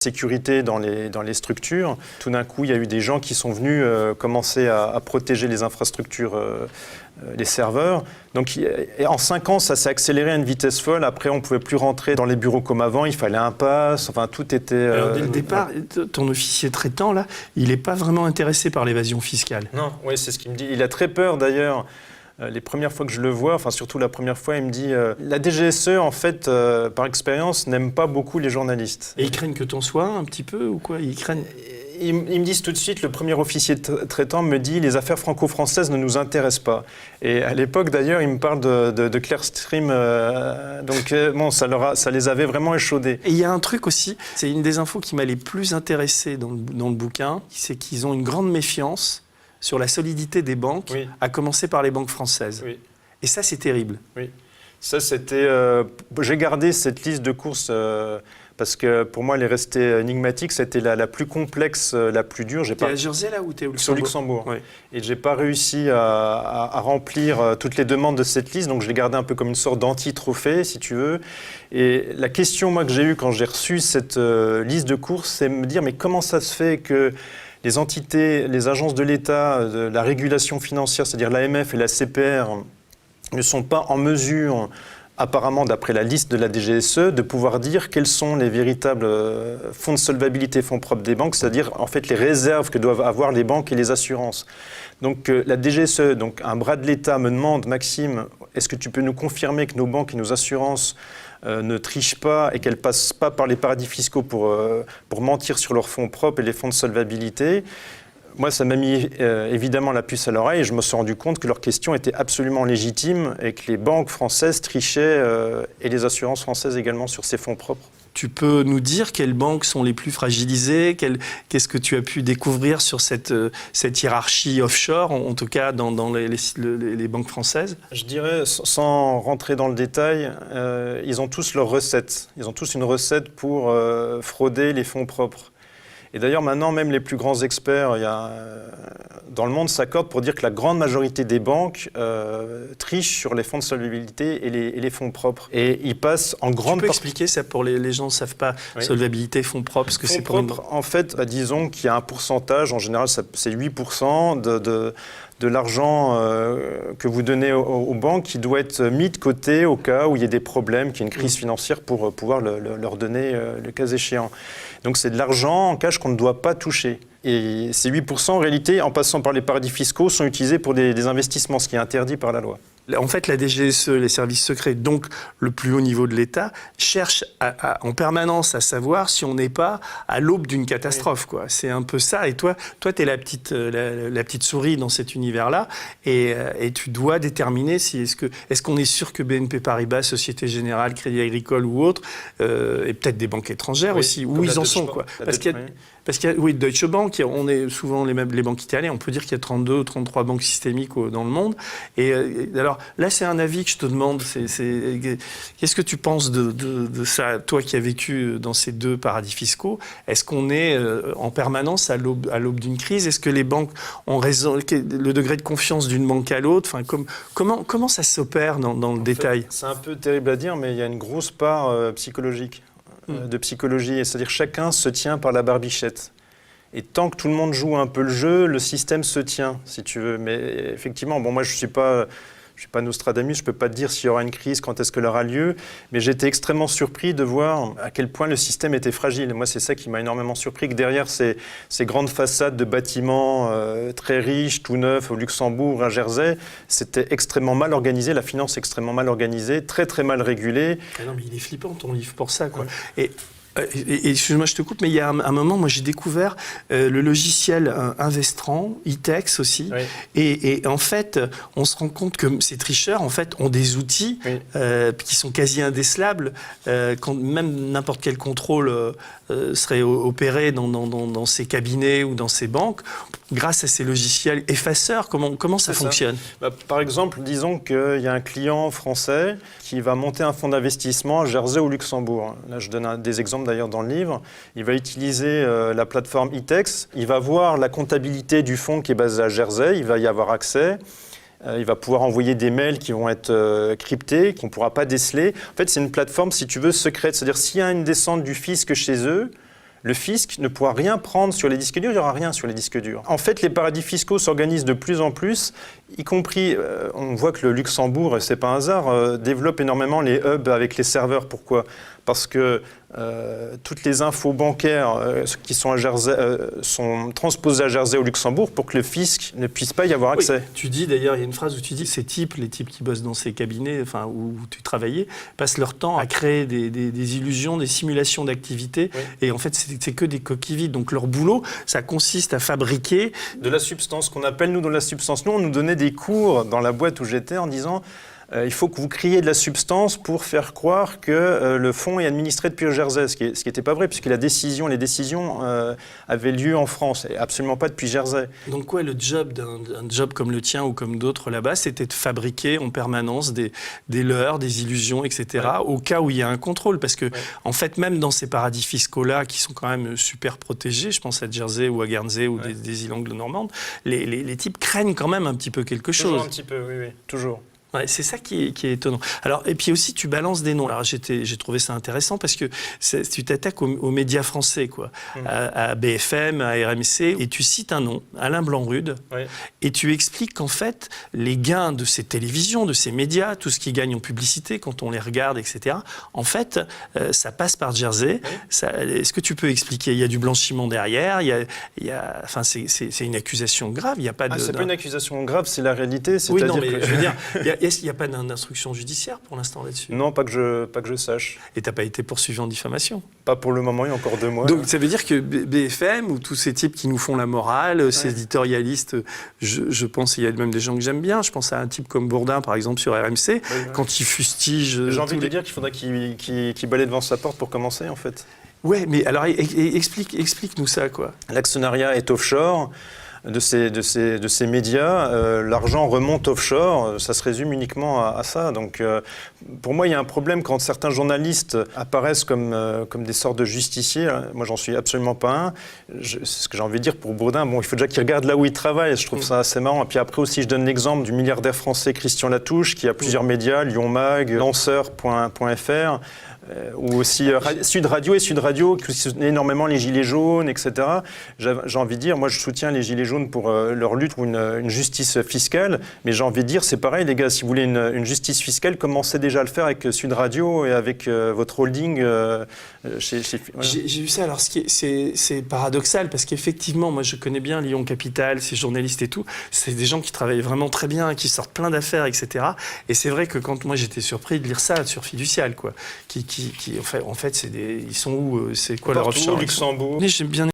sécurité dans les structures. Tout d'un coup, il y a eu des gens qui sont venus commencer à protéger les infrastructures, les serveurs. Donc en 5 ans, ça s'est accéléré à une vitesse folle. Après, on ne pouvait plus rentrer dans les bureaux comme avant, il fallait un pass, enfin tout était... Alors dès le départ, ton officier traitant, là, il n'est pas vraiment intéressé par l'évasion fiscale. Non, oui, c'est ce qu'il me dit. Il a très peur d'ailleurs. Les premières fois que je le vois, enfin surtout la première fois, il me dit la DGSE, en fait, par expérience, n'aime pas beaucoup les journalistes. Et ils craignent que t'en sois un petit peu ou quoi? Ils craignent... Ils me disent tout de suite, le premier officier traitant me dit les affaires franco-françaises ne nous intéressent pas. Et à l'époque, d'ailleurs, il me parle de Clearstream, donc bon, ça les avait vraiment échaudés. Et il y a un truc aussi, c'est une des infos qui m'a les plus intéressé dans le bouquin, c'est qu'ils ont une grande méfiance sur la solidité des banques, oui, à commencer par les banques françaises. Oui. Et ça, c'est terrible. Oui. Ça, c'était... j'ai gardé cette liste de courses parce que pour moi, elle est restée énigmatique. C'était la plus complexe, la plus dure. T'es à Jersey, là, ou t'es au Luxembourg? Sur Luxembourg. Oui. Et je n'ai pas réussi à remplir toutes les demandes de cette liste. Donc, je l'ai gardé un peu comme une sorte d'anti-trophée, si tu veux. Et la question, moi, que j'ai eue quand j'ai reçu cette liste de courses, c'est me dire, mais comment ça se fait que les entités, les agences de l'État, de la régulation financière, c'est-à-dire l'AMF et la CPR, ne sont pas en mesure, apparemment d'après la liste de la DGSE, de pouvoir dire quels sont les véritables fonds de solvabilité, fonds propres des banques, c'est-à-dire en fait les réserves que doivent avoir les banques et les assurances. Donc la DGSE, donc un bras de l'État, me demande, Maxime, est-ce que tu peux nous confirmer que nos banques et nos assurances ne trichent pas et qu'elles ne passent pas par les paradis fiscaux pour mentir sur leurs fonds propres et les fonds de solvabilité? Moi, ça m'a mis évidemment la puce à l'oreille et je me suis rendu compte que leurs questions étaient absolument légitimes et que les banques françaises trichaient et les assurances françaises également sur ces fonds propres. Tu peux nous dire quelles banques sont les plus fragilisées? Qu'est-ce que tu as pu découvrir sur cette hiérarchie offshore, en tout cas dans les banques françaises? Je dirais, sans rentrer dans le détail, ils ont tous leurs recettes. Ils ont tous une recette pour frauder les fonds propres. Et d'ailleurs, maintenant, même les plus grands experts dans le monde s'accordent pour dire que la grande majorité des banques trichent sur les fonds de solvabilité et les fonds propres. Et ils passent en grande... Tu peux expliquer ça pour les gens qui ne savent pas, oui, solvabilité, fonds propres, ce que c'est pour une... En fait, disons qu'il y a un pourcentage, en général, c'est 8% de l'argent que vous donnez aux banques qui doit être mis de côté au cas où il y a des problèmes, qu'il y a une crise financière pour pouvoir leur donner le cas échéant. Donc c'est de l'argent en cash qu'on ne doit pas toucher. Et ces 8%, en réalité, en passant par les paradis fiscaux, sont utilisés pour des investissements, ce qui est interdit par la loi. En fait, la DGSE, les services secrets, donc le plus haut niveau de l'État, cherchent en permanence à savoir si on n'est pas à l'aube d'une catastrophe, quoi. C'est un peu ça. Et toi, tu es la petite souris dans cet univers-là, et tu dois déterminer si est-ce qu'on est sûr que BNP Paribas, Société Générale, Crédit Agricole ou autres, et peut-être des banques étrangères, oui, aussi, où ils en sont, quoi. Parce qu'il y a, oui, Deutsche Bank, on est souvent les banques italiennes, on peut dire qu'il y a 32 ou 33 banques systémiques dans le monde. Et alors là, c'est un avis que je te demande. Qu'est-ce que tu penses de ça, toi qui as vécu dans ces deux paradis fiscaux? Est-ce qu'on est en permanence à l'aube d'une crise? Est-ce que les banques ont raison? Le degré de confiance d'une banque à l'autre, enfin, comment ça s'opère dans le détail? C'est un peu terrible à dire, mais il y a une grosse part psychologique. De psychologie, c'est-à-dire chacun se tient par la barbichette. Et tant que tout le monde joue un peu le jeu, le système se tient, si tu veux. Mais effectivement, bon, moi je suis pas Nostradamus, je ne peux pas te dire s'il y aura une crise, quand est-ce qu'elle aura lieu, mais j'étais extrêmement surpris de voir à quel point le système était fragile. Et moi, c'est ça qui m'a énormément surpris, que derrière ces grandes façades de bâtiments très riches, tout neufs, au Luxembourg, à Jersey, c'était extrêmement mal organisé, la finance extrêmement mal organisée, très très mal régulée. Ah non, mais il est flippant ton livre pour ça, quoi. Ouais. Et excuse-moi, je te coupe, mais il y a un moment, moi j'ai découvert le logiciel Investran, ITEX aussi, oui. Et en fait, on se rend compte que ces tricheurs, en fait, ont des outils, oui, qui sont quasi indécelables, quand même n'importe quel contrôle serait opéré dans ces cabinets ou dans ces banques, grâce à ces logiciels effaceurs. Comment ça fonctionne? Par exemple, disons qu'il y a un client français qui va monter un fonds d'investissement à Jersey ou Luxembourg. Là, je donne des exemples d'ailleurs dans le livre. Il va utiliser la plateforme ITEX. Il va voir la comptabilité du fonds qui est basé à Jersey. Il va y avoir accès. Il va pouvoir envoyer des mails qui vont être cryptés, qu'on ne pourra pas déceler. En fait, c'est une plateforme, si tu veux, secrète. C'est-à-dire, s'il y a une descente du fisc chez eux, le fisc ne pourra rien prendre sur les disques durs, il n'y aura rien sur les disques durs. En fait, les paradis fiscaux s'organisent de plus en plus, y compris, on voit que le Luxembourg, et c'est pas un hasard, développe énormément les hubs avec les serveurs. Pourquoi ? Parce que toutes les infos bancaires qui sont à Jersey sont transposées à Jersey au Luxembourg pour que le fisc ne puisse pas y avoir accès. Oui, tu dis d'ailleurs, il y a une phrase où tu dis les types qui bossent dans ces cabinets, enfin où tu travaillais, passent leur temps à créer des illusions, des simulations d'activité, oui. Et en fait c'est que des coquilles vides. Donc leur boulot, ça consiste à fabriquer de la substance qu'on appelle nous de la substance. Nous on nous donnait des cours dans la boîte où j'étais en disant il faut que vous créiez de la substance pour faire croire que le fonds est administré depuis Jersey, ce qui n'était pas vrai, puisque les décisions avaient lieu en France, et absolument pas depuis Jersey. Donc quoi, le job d'un job comme le tien ou comme d'autres là-bas, c'était de fabriquer en permanence des leurres, des illusions, etc., ouais. Au cas où il y a un contrôle, parce que, ouais. En fait, même dans ces paradis fiscaux-là, qui sont quand même super protégés, je pense à Jersey ou à Guernsey ou ouais. des îles anglo-normandes, les types craignent quand même un petit peu quelque chose. Toujours un petit peu, oui, toujours. Ouais, c'est ça qui est étonnant. Alors, et puis aussi, tu balances des noms. Alors, j'ai trouvé ça intéressant parce que tu t'attaques aux médias français, quoi, à BFM, à RMC, et tu cites un nom, Alain Blanc-Rude, ouais. Et tu expliques qu'en fait, les gains de ces télévisions, de ces médias, tout ce qu'ils gagnent en publicité, quand on les regarde, etc., en fait, ça passe par Jersey. Ouais. Est-ce que tu peux expliquer ? Il y a du blanchiment derrière, enfin, c'est une accusation grave. Il y a pas de. C'est pas une accusation grave, c'est la réalité. Oui, non, mais je veux dire. Il n'y a pas d'instruction judiciaire pour l'instant là-dessus ? Non, pas que je sache. Et tu n'as pas été poursuivi en diffamation ? Pas pour le moment, il y a encore 2 mois. Donc ça veut dire que BFM, ou tous ces types qui nous font la morale, ouais. Ces éditorialistes, je pense, il y a même des gens que j'aime bien, je pense à un type comme Bourdin, par exemple, sur RMC, ouais. Quand il fustige... J'ai envie de dire qu'il faudrait qu'il balaye devant sa porte pour commencer, en fait. Ouais, mais alors explique-nous ça, quoi. L'actionnariat est offshore. De ces médias, l'argent remonte offshore, ça se résume uniquement à ça. Donc pour moi, il y a un problème quand certains journalistes apparaissent comme des sortes de justiciers. Moi, j'en suis absolument pas un. C'est ce que j'ai envie de dire pour Bourdin. Bon, il faut déjà qu'il regarde là où il travaille, je trouve ça assez marrant. Et puis après aussi, je donne l'exemple du milliardaire français Christian Latouche, qui a plusieurs médias, Lyon Mag, lanceur.fr, ou aussi Sud Radio qui soutenaient énormément les Gilets jaunes, etc. J'ai envie de dire, moi je soutiens les Gilets jaunes pour leur lutte pour une justice fiscale, mais j'ai envie de dire, c'est pareil les gars, si vous voulez une justice fiscale, commencez déjà à le faire avec Sud Radio et avec votre holding. Voilà. J'ai vu ça, alors c'est paradoxal, parce qu'effectivement, moi je connais bien Lyon Capital, ces journalistes et tout, c'est des gens qui travaillent vraiment très bien, qui sortent plein d'affaires, etc. Et c'est vrai que quand moi j'étais surpris de lire ça sur Fiducial, quoi, qui en fait, ils sont où, c'est quoi leur offshore ? Luxembourg. Mais j'aime bien